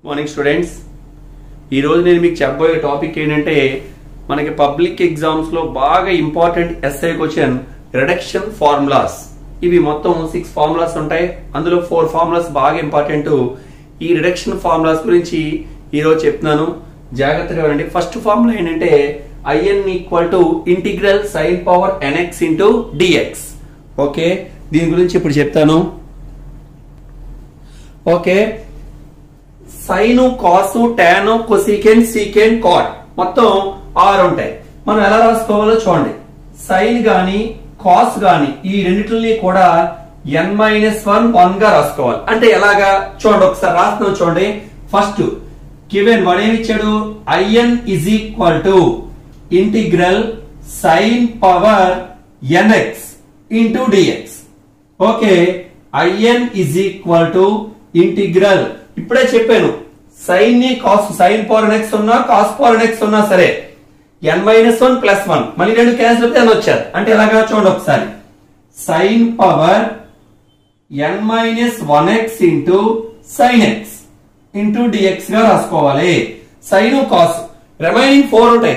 Morning students, ఈరోజు నేను మీకు చెప్పబోయే టాపిక్ ఏంటంటే మనకి పబ్లిక్ ఎగ్జామ్స్ లో బాగా important SI question reduction formulas. ఇవి మొత్తం 6 ఫార్ములాస్ ఉంటాయి. అందులో 4 ఫార్ములాస్ బాగా ఇంపార్టెంట్. ఈ రిడక్షన్ ఫార్ములాస్ గురించి ఈరోజు చెప్తున్నాను, జాగ్రత్తగా వినండి. ఫస్ట్ ఫార్ములా ఏంటంటే IN equal to integral sign power NX into DX. Okay, దీని గురించి ఇప్పుడు చెప్తాను. ఓకే, సైన్, కాసు, టాన్, కొసీకెంట్, సీకెంట్, కాట్ మొత్తం 6 ఉంటాయి. మనం ఎలా రాసుకోవాలో చూడండి. సైన్ గాని కాస్ గాని ఈ రెండిటిని కూడా n-1 గా రాసుకోవాలి. అంటే ఎలాగా చూడండి, ఒకసారి రాస్తున్నాం చూడండి. ఫస్ట్ గివెన్ వాడు ఏమి ఇచ్చాడు, IN is equal to integral sign power NX into DX. Okay, IN is equal to integral, ఇప్పుడే చెప్పాను, సైన్ ని కాస్, సైన్ పవర్ NX ఉన్నా కాస్ పవర్ NX ఉన్నా సరే n-1 ప్లస్ 1 మళ్ళీ రెండు క్యాన్సిల్ అయితే అని వచ్చారు. అంటే ఎలాగా చూడండి ఒకసారి, sign power n-1x into sine x into DX గా రాసుకోవాలి. సైన్ కాస్ రిమైనింగ్ 4 ఉంటాయి,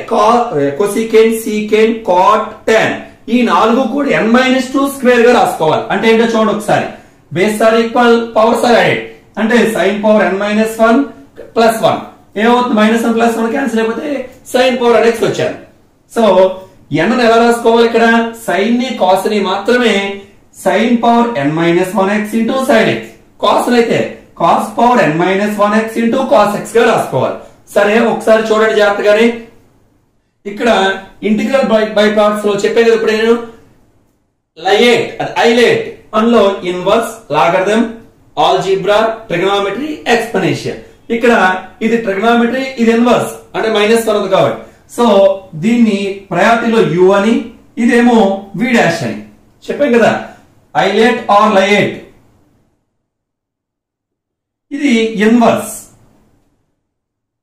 కొసికెంట్, సీకెంట్, కాట్, టాన్. ఈ 4 కూడా n-2 స్క్వేర్ గా రాసుకోవాలి. అంటే ఏంటో చూడండి ఒకసారి, base are equal, powers are added. అంటే సైన్ పవర్ n-1 ప్లస్ 1 ఏమవుతుంది, -1 ప్లస్ 1 క్యాన్సిల్ అయిపోతే సైన్ పవర్ NX వచ్చాను. సో n ఎలా రాసుకోవాలి, ఇక్కడ సైన్ ని కాస్ ని మాత్రమే sine power n-1x into sine x, cos అయితే cos power n-1x into cos x గా రాసుకోవాలి. సరే ఒకసారి చూడండి జాగ్రత్తగానే. ఇక్కడ ఇంటిగ్రల్ బై పార్ట్స్ లో చెప్పే కదా ఇప్పుడు నేను, లయేట్ అది ఐలేట్, అందులో inverse, logarithm, algebra, trigonometry, exponential. ఇక్కడ ఇది ట్రిగనామెట్రీ, ఇది ఇన్వర్స్ అంటే -1 ఉంది కాబట్టి, సో దీన్ని ప్రయారిటీలో U అని, ఇదేమో V' అని చెప్పాం కదా. ఐలేట్ ఆర్ లయేట్, ఇది ఇన్వర్స్,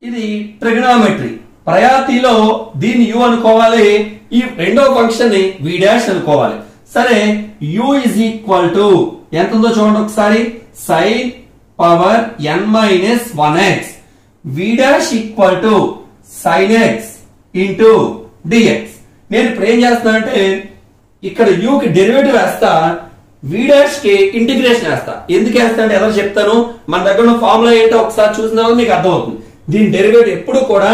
ఇది ట్రిగనామెట్రీ. ప్రయారిటీలో దీన్ని U అనుకోవాలి, ఈ రెండో ఫంక్షన్ ని V' అనుకోవాలి. సరే, U ఇజ్ ఈక్వల్ టు ఎంత ఉందో చూడండి ఒకసారి, sign power n-1x, V' equal to sign x into DX. నేను ఇప్పుడు ఏం చేస్తానంటే ఇక్కడ U కి డెరివేటివ్ వేస్తా, V' కి ఇంటిగ్రేషన్ వేస్తా. ఎందుకు వేస్తా అంటే ఎలా చెప్తాను. మన దగ్గర ఉన్న ఫార్ములా ఏంటో ఒకసారి చూసిన తర్వాత మీకు అర్థమవుతుంది. దీని డెరివేటివ్ ఎప్పుడు కూడా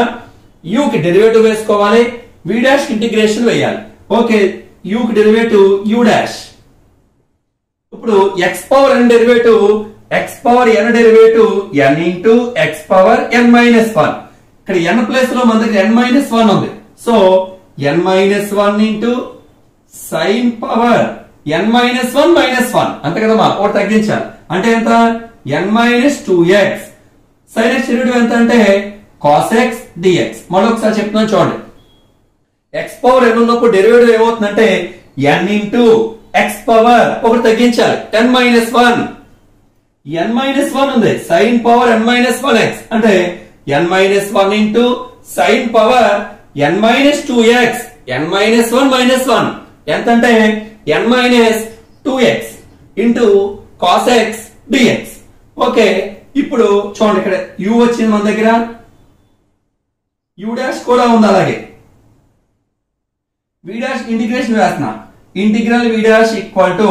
U కి డెరివేటివ్ వేసుకోవాలి, V' కి ఇంటిగ్రేషన్ వేయాలి. ఓకే, U కి డెరివేటివ్ U'. ఇప్పుడు x power n derivative, x power n derivative n into x power n-1. ఇక్కడ n ప్లేస్ లో మన దగ్గర n-1 ఉంది. So n-1 into sine power n-1 అంతే కదమ్మా, ఒకటి తగ్గించాలి. అంటే ఎంత, n-2x. సైన్ ఎక్స్ డెరివేటివ్ ఎంత అంటే cos x dx. మళ్ళీ ఒకసారి చెప్తున్నాను చూడండి, x పవర్ n ఉన్నప్పుడు డెరివేటివ్ ఏమవుతుందంటే n ఇంటూ x పవర్ ఒకటి తగ్గించాలి, n-1. n-1 ఉంది, సైన్ పవర్ n-1x అంటే n-1 into sine power n-2x, n-1 ఎంత అంటే n-2x into cos x dx. Okay, ఇప్పుడు చూడండి ఇక్కడ U వచ్చింది మన దగ్గర, U' కూడా ఉంది. అలాగే V' ఇంటిగ్రేషన్ వేస్తున్నా, integral V' equal to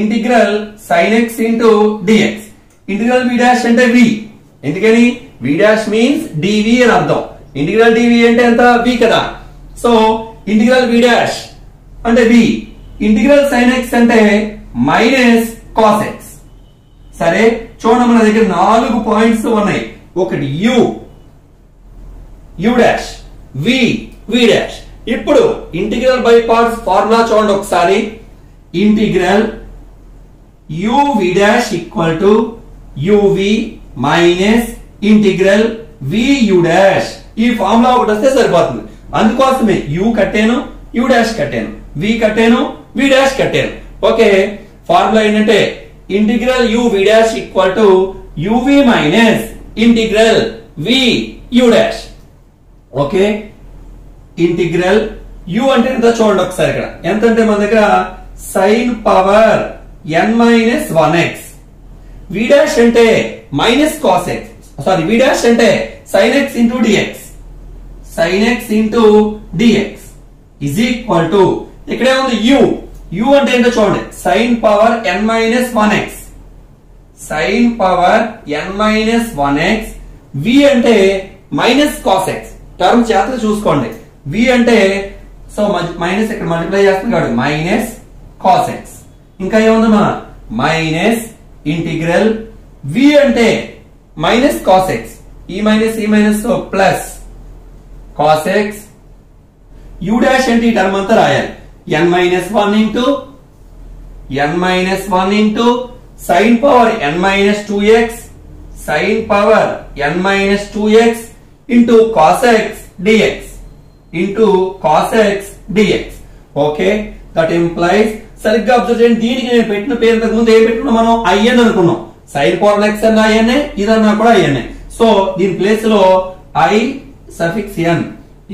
integral sign x into DX. Integral V' అంటే V, ఎందుకని V' మీన్స్ dV అని అర్థం. ఇంటిగ్రల్ dV అంటే ఎంత, V కదా. సో ఇంటిగ్రల్ V' అంటే V, ఇంటిగ్రల్ సైన్ ఎక్స్ అంటే మైనస్ కాస్ ఎక్స్. సరే చూడండి, మన దగ్గర 4 పాయింట్స్ ఉన్నాయి. ఒకటి U, U', V, V'. ఇప్పుడు ఇంటిగ్రల్ బై పార్ట్స్ ఫార్ములా చూడండి ఒకసారి, integral UV' equal to UV minus integral VU'. ఈ ఫార్ములా ఒకటి వస్తే సరిపోతుంది. అందుకోసమే U కట్టాను, U' కట్టాను, V కట్టాను, V' కట్టాను. ఓకే, ఫార్ములా ఏంటంటే integral UV' equal to UV minus integral VU'. Okay, integral U అంటే ఎంత చూడండి ఒకసారి, ఇక్కడ ఎంత అంటే మన దగ్గర సైన్ పవర్ n-1x, V' అంటే minus cos X, sorry v dash అంటే sin x into dx, sin x into dx is equal to ఇక్కడే ఉంది u అంటే ఏంటో చూడండి, sin power n minus 1x, sin power n minus 1x, v అంటే minus cos x, term జాగ్రత్తగా చూసుకోండి, v అంటే సో మైనస్ ఇక్కడ మల్టిప్లై చేస్తుంది కాబట్టి మైనస్ cos x, ఇంకా ఏముందమ్మా మైనస్ ఇంటిగ్రల్ v అంటే మైనస్ cos x, ఈ మైనస్ తో plus cos x, u dash అంటే ఈ టర్మ్ అంతా రాయాలి n minus 1 into sin power n minus 2x, sin power n minus 2x into cos x dx, okay, that implies, సరిగ్గా observe చేయండి, దీనికి నేను పెట్టిన పేరు ఇంతకు ముందు ఏం పెట్టుకున్నాం మనం, ఐఎన్ అనుకున్నాం, sin power x అన్న ఐఎన్ఏ, ఇదన్నా కూడా ఐఎన్ఏ, సో దీని ప్లేస్ లో i suffix n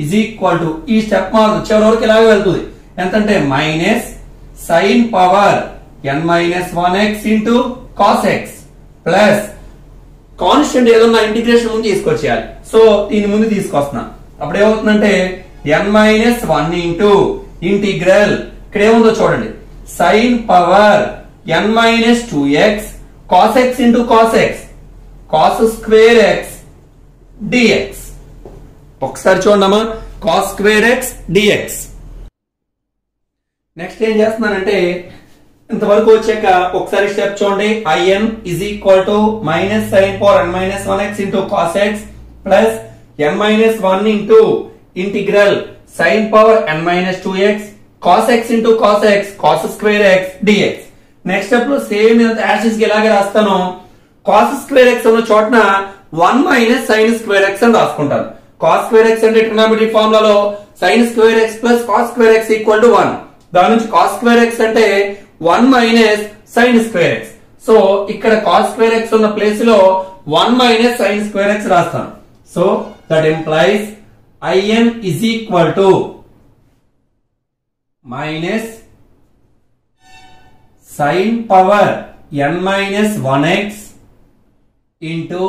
is equal to, ఈ స్టెప్ మాత్రం చివరి వరకు ఇలాగే వెళ్తుంది, ఎంతంటే minus sin power n minus 1x into cos x plus constant ఏదన్నా ఇంటిగ్రేషన్ ముందు తీసుకొచ్చేయాలి, సో దీని ముందు తీసుకొస్తున్నా, అప్పుడు ఏమవుతుందంటే n minus 1 into ఇంటిగ్రల్ ఇక్కడ ఏముందో చూడండి, sin power n minus 2x cos x into cos x, cos square x dx, ఒకసారి చూడమ్మా cos square x dx. Next ఏం చేస్తున్నానంటే ఇంతవరకు వచ్చాక ఒకసారి స్టెప్ చూడండి, in is equal to minus sin power n minus 1x into cos x plus n minus 1 into integral sin power n minus 2x cos x into cos x cos square x dx. Next step లో same యాసిస్ కి ఎలాగే రాస్తాను, cos square x ఉన్న చోటన 1 minus sin square x అని రాసుకుంటాను, cos square x అంటే trigonometry ఫార్ములాలో sin square x plus cos square x equal to 1, దాని నుంచి cos square x అంటే 1 minus sin square x, so ఇక్కడ cos square x ఉన్న place లో 1 minus sin square x రాస్తాను, so that implies in is equal to minus sin power n minus 1x into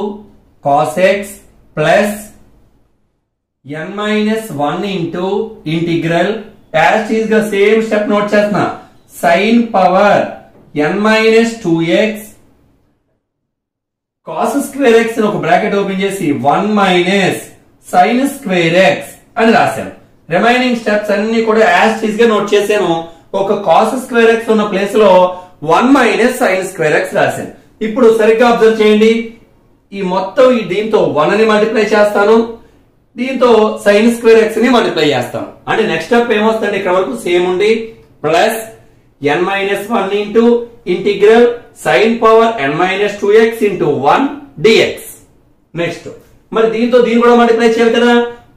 cos x plus n minus 1 into integral, as is the same step note చేస్తున్నా, sin power n minus 2x cos square x అని ఒక bracket open చేసి 1 minus sin square x అని రాశాను, remaining steps అన్ని కూడా as it is గా note చేశాను, ఒక cos square x ఉన్న ప్లేస్ లో 1 minus sin square x రాశాను. ఇప్పుడు సరిగ్గా అబ్జర్వ్ చేయండి, ఈ మొత్తం ఈ దీంతో 1 అని మల్టిప్లై చేస్తాను, దీంతో sin square x ని మల్టిప్లై చేస్తాను, అంటే నెక్స్ట్ స్టెప్ ఏమొస్తుంది, ఇక్కడ వరకు సేమ్ ఉండి plus n minus 1 into integral sin power n minus 2x into 1 dx. Next మరి దీంతో దీన్ని కూడా మల్టిప్లై చేయాలి కదా,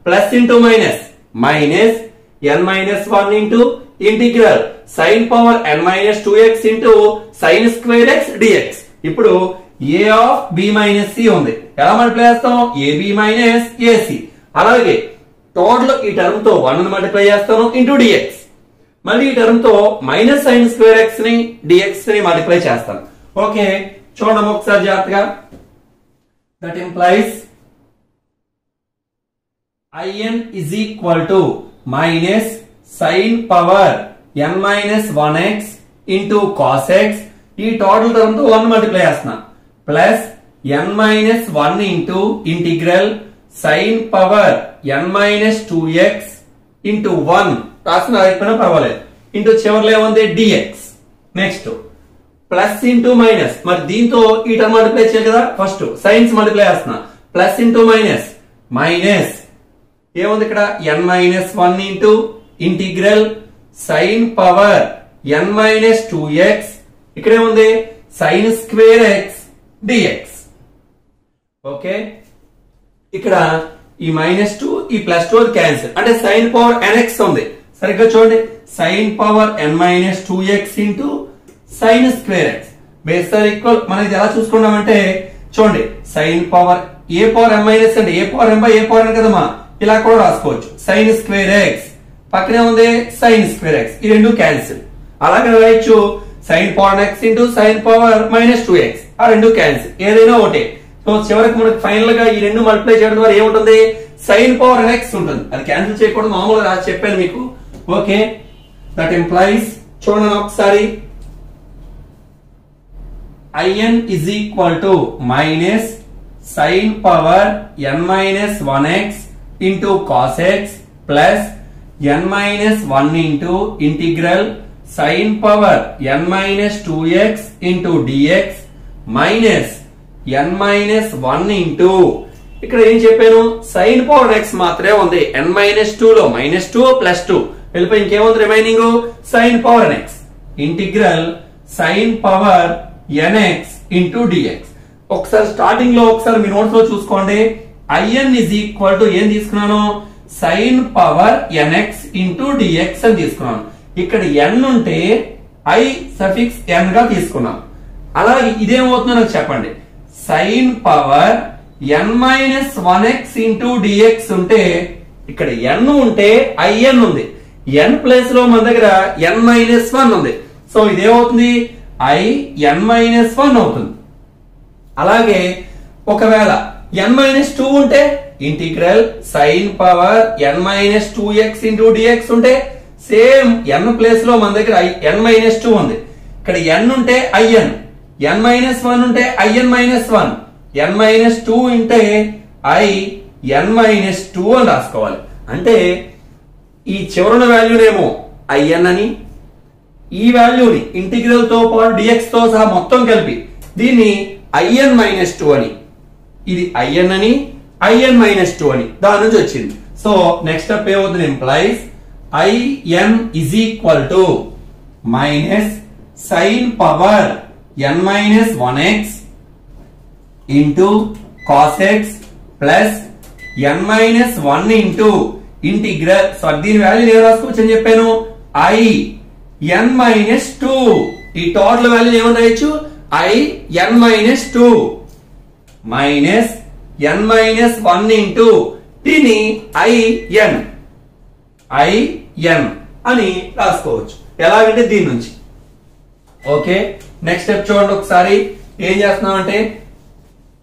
plus into minus n minus 1 into integral sin power n minus 2x into sin square x dx. ఇప్పుడు a of b minus c ఉంది, ఎలా multiply చేస్తాం, ab minus ac, అలాగే టోటల్ ఈ టర్మ్ తో 1 ని మల్టిప్లై చేస్తాను ఇంటూ dx, మళ్ళీ ఈ టర్మ్ తో మైనస్ sin square x ని dx ని మల్టిప్లై చేస్తాను, ఓకే చూడండి ఒకసారి జాగ్రత్తగా, that implies in is equal to minus sin power n minus 1x into cos x, ఈ టోటల్ టర్మ్ తో 1 మల్టిప్లై చేస్తున్నా, plus n minus 1 into integral sin power n minus 2x into 1 రాసిన అయిపోయినా పర్వాలేదు, ఇంటూ చివరిలో ఏముంది dx. Next plus into minus, మరి దీంతో ఈ టర్మ్ మల్టిప్లై చేయాలి కదా, ఫస్ట్ సైన్స్ మల్టిప్లై చేస్తున్నా, ప్లస్ ఇంటూ మైనస్ ఏముంది ఇక్కడ n minus 1 into integral sin power n minus 2x, ఇక్కడ ఏముంది sin square x dx, okay ఇక్కడ ఈ -2 ఈ +2 క్యాన్సిల్, అంటే sin power nx ఉంది, సరిగ్గా చూడండి sin power n minus 2x into sin square x base are equal, మనకి ఎలా చూసుకున్నామంటే చూడండి sin power a power m minus అంటే a power m by a power n కదమ్మా, ఇలా కూడా రాసుకోవచ్చు, sin square x పక్కనే ఉంది sin square x, ఈ రెండు క్యాన్సిల్, అలాగే రాయొచ్చు sin power x into sin power -2x, ఆ రెండు క్యాన్సిల్, ఏదైనా ఒకటే సో చివరికి మనకి ఫైనల్ గా ఈ రెండు మల్టిప్లై చేయడం ద్వారా ఏముంటుంది sin power nx ఉంటుంది. అది క్యాన్సిల్ చేయకూడదు, మామూలుగా రాసి చెప్పాను మీకు. ఓకే, దట్ ఇంప్లైస్ చూడండి ఒకసారి in is equal to minus sin power n minus 1x into cos x plus n minus 1 into integral sin power n minus 2x into dx minus n minus 1 into ఇక్కడ ఏం చెప్పాను sin power x మాత్రమే ఉంది. n minus 2 లో minus 2 plus 2 వెళ్ళిపోయి ఇంకేముంది remaining sin power x integral sin power nx into dx. ఒకసారి starting లో ఒకసారి మీ నోట్స్ లో చూసుకోండి. in is equal to ఏం తీసుకున్నాను sin power nx into dx అని తీసుకున్నాను. ఇక్కడ n ఉంటే i సఫిక్స్ n గా తీసుకున్నాను. అలాగే ఇదేమవుతుందో నాకు చెప్పండి. sin power n minus 1x into dx ఉంటే ఇక్కడ n ఉంటే in ఉంది. n ప్లేస్ లో మన దగ్గర n minus 1 ఉంది. సో ఇదేమవుతుంది i n minus 1 అవుతుంది. అలాగే ఒకవేళ n minus 2 ఉంటే integral sin power n minus 2x into dx ఉంటే సేమ్ n ప్లేస్ లో మన దగ్గర n minus 2 ఉంది. ఇక్కడ n ఉంటే in, n minus 1 ఉంటే in minus 1, n minus 2 ఉంటే i n minus 2 అని రాసుకోవాలి. అంటే ఈ చివరన వాల్యూనేమో in అని, ఈ వాల్యూని ఇంటిగ్రల్ తో పాటు dx తో సహా మొత్తం కలిపి దీన్ని in minus 2 అని, ఇది in అని in minus 2 అని దాని నుంచి వచ్చింది. సో నెక్స్ట్ స్టెప్ ఏమవుతుంది implies in is equal to minus sin power n minus 1x into cos x plus n minus 1 into integral. So దీని వాల్యూ నేను రాసుకోవచ్చు అని చెప్పాను i n minus 2. ఈ టోటల్ వాల్యూ ఏమని రాయొచ్చు i n minus 2 minus n minus 1 into దీన్ని i n అని రాసుకోవచ్చు. ఎలాగంటే దీని నుంచి. ఓకే, నెక్స్ట్ స్టెప్ చూడండి ఒకసారి. ఏం చేస్తున్నాం అంటే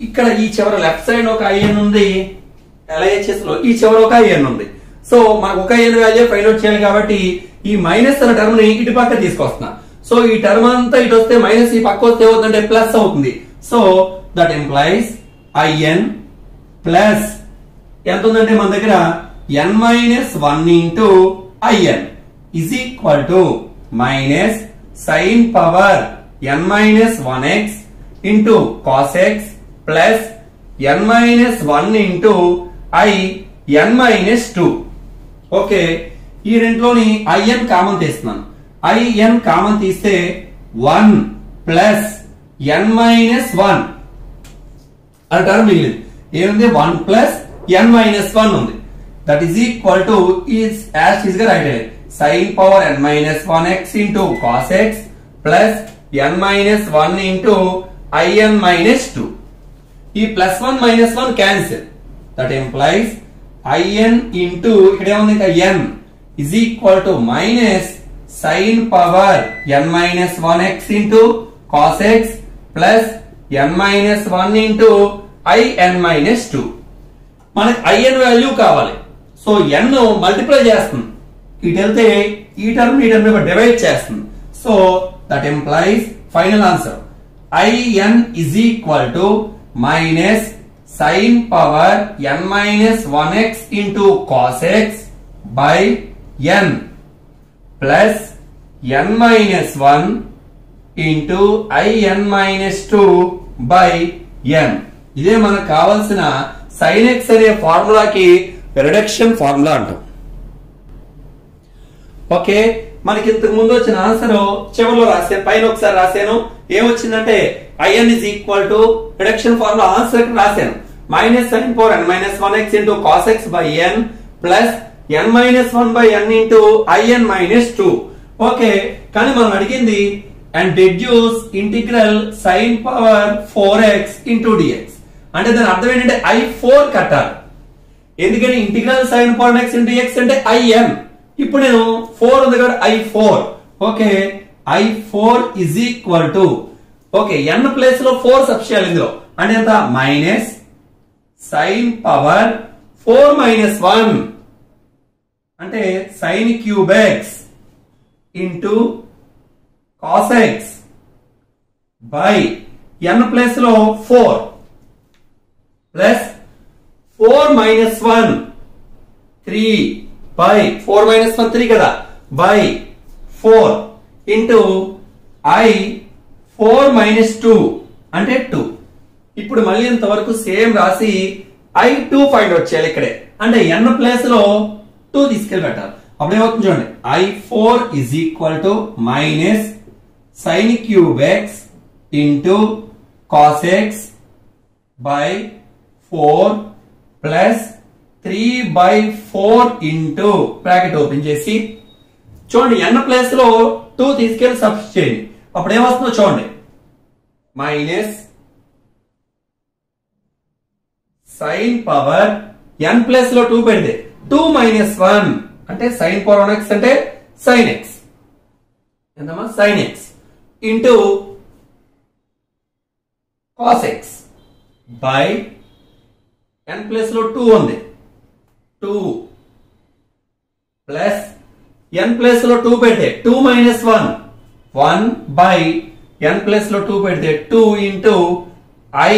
ఇక్కడ ఈ చివర లెఫ్ట్ సైడ్ ఒక in ఉంది, LHS లో ఈ చివర ఒక in ఉంది. సో మనకు ఒక n వాల్యూ ఫైండ్ అవుట్ చేయాలి కాబట్టి ఈ మైనస్ అనే టర్మ్ ని ఇటు పక్క తీసుకొస్తున్నా. సో ఈ టర్మ్ అంతా ఇటు వస్తే మైనస్ ఈ పక్క వస్తే ఏమవుతుందంటే ప్లస్ అవుతుంది. So that implies in plus ఎంత ఉందంటే మన దగ్గర n minus 1 into in is equal to minus sin power n minus 1x into cos x plus n minus 1 into i n minus 2. Okay, ఈ రెంట్లోని in కామన్ తీస్తున్నాను. in common తీస్తే 1 plus n minus 1 అనే term మిగిలింది. ఏముంది 1 plus n minus 1 ఉంది. That is equal to is as is గా right అయ్యేది sin power n minus 1x into cos x plus n minus 1 into in minus 2. ఈ plus 1 minus 1 cancel. That implies in into ఇక్కడ ఏముంది ఇంకా n is equal to minus sin power n minus 1x into cos x plus n minus 1 into in minus 2. మనకి in value కావాలి. So n multiply చేస్తుంది, ఇటు వెళ్తే ఈ term divide చేస్తుంది. So that implies final answer in is equal to minus sin power n minus 1x into cos x by n plus n minus 1 into in minus 2 by n. ఇదే మనకు కావాల్సిన sin x అనే ఫార్ములాకి reduction formula అంటాం. Okay, మనకి ఇంతకు ముందు వచ్చిన answer చివరిలో రాశాను, పైన ఒకసారి రాశాను. ఏమొచ్చిందంటే in is equal to reduction formula answer రాశాను minus sin power n minus 1x into cos x by n plus n minus 1 by n into in minus 2. Okay, కానీ మనం అడిగింది and deduce integral sin power 4x into dx. అంటే దాని అర్థం ఏంటంటే i4 కట్టాలి. ఎందుకని integral sin power x into dx అంటే in. ఇప్పుడు నేను 4 ఉంది కదా i4. Okay, i4 is equal to okay n place లో 4 సబ్స్టిట్యూట్ చేయాలి. ఇందులో అంటే ఎంత మైనస్ సైన్ పవర్ 4 మైనస్ 1 అంటే sine cube x into cos x by n place లో 4 ప్లస్ 4 మైనస్ 1 3 బై 4 మైనస్ 1 3 కదా బై 4 ఇంటూ ఐ 4 మైనస్ 2 అంటే 2. ఇప్పుడు మళ్ళీ ఇంతవరకు సేమ్ రాసి I2 ఫైండ్ అవుట్ చేయాలి ఇక్కడే. అంటే n ప్లేస్ లో 2 తీసుకెళ్ళి పెట్టాలి. అప్పుడు ఏమవుతుంది చూడండి, I4 is equal to minus sign cube x into cos x by 4 plus 3/4 into bracket open చేసి చూడండి n ప్లేస్ లో 2 తీసుకెళ్ళి సబ్స్టిట్యూట్ చేయండి. అప్పుడు ఏమొస్తుందో చూడండి, minus sine power n plus లో 2 పెడితే 2 మైనస్ 1 అంటే సైన్ పవర్ 1x అంటే సైన్ ఎక్స్ ఎంతమా sine x into cos x by n plus లో 2 ఉంది 2 ప్లస్ n ప్లస్ లో 2 పెడితే 2 మైనస్ 1 బై n ప్లస్ లో 2 పెడితే 2 ఇంటూ ఐ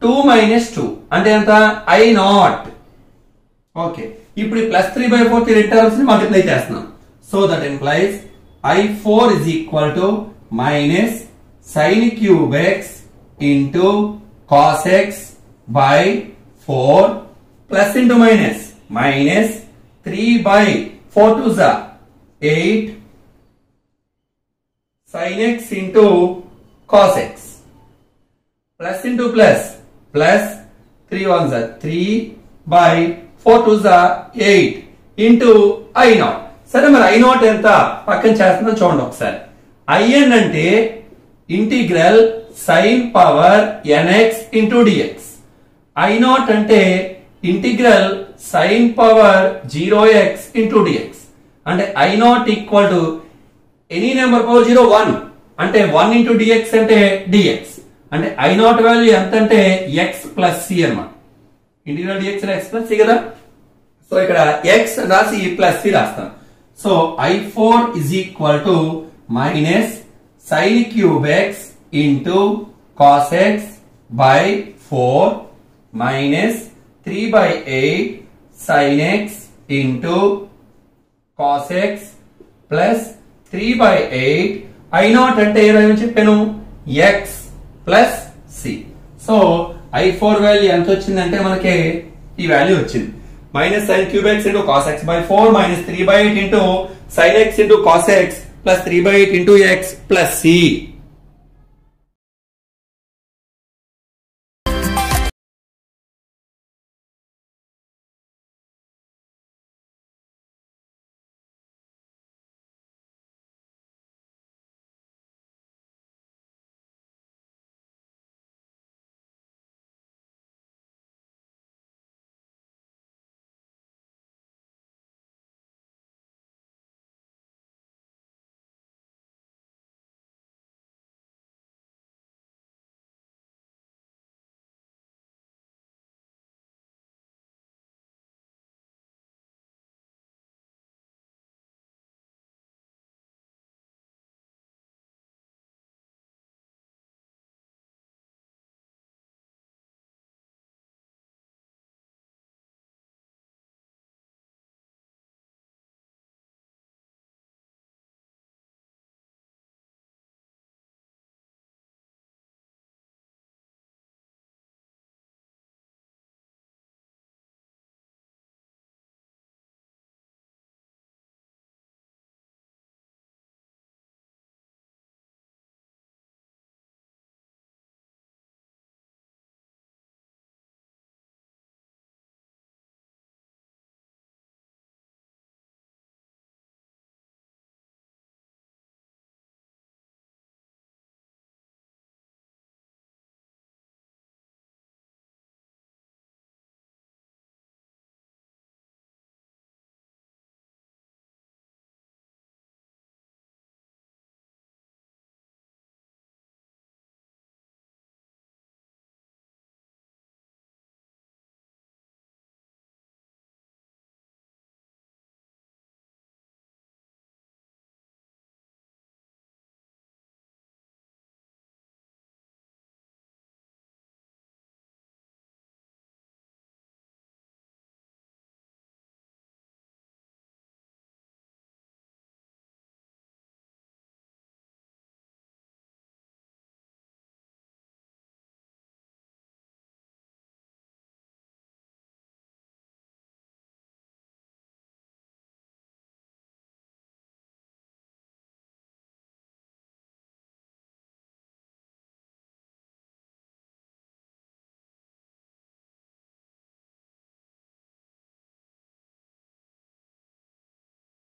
2 మైనస్ 2 అంటే ఎంత I0. ఓకే, ఇప్పుడు ప్లస్ 3/4 రెండు టర్మ్స్ ని మల్టిప్లై చేస్తున్నాం. So that implies I4 is equal to minus sign cube x into cos x by 4 plus into minus minus 3/4 2 జా 8 sin x into cos x plus into plus plus 3 1s are 3 by 4 2s are 8 into I0. సరే మరి I0 ఎంత పక్కన చేస్తుందో చూడండి ఒకసారి. IN అంటే integral sin power nx into dx. I0 అంటే integral sin power 0x into dx. అంటే I0 equal to any number power 0 1 అంటే 1 ఇంటూ dx అంటే dx అంటే I0 వాల్యూ ఎంత అంటే x ప్లస్ c అన్నమాట. Integral dx x plus c కదా. So ఇక్కడ x రాసి ప్లస్ c రాస్తాం. So I4 is equal to minus sine cube x into cos x by 4 minus 3/8 sin x into cos x plus 3/8 I0 అంటే ఏమని చెప్పాను x plus c. So I4 value ఎంత వచ్చిందంటే మనకి ఈ వాల్యూ వచ్చింది, minus sign cube x into cos x by 4 minus 3/8 into sine x into cos X plus 3/8 into X plus c.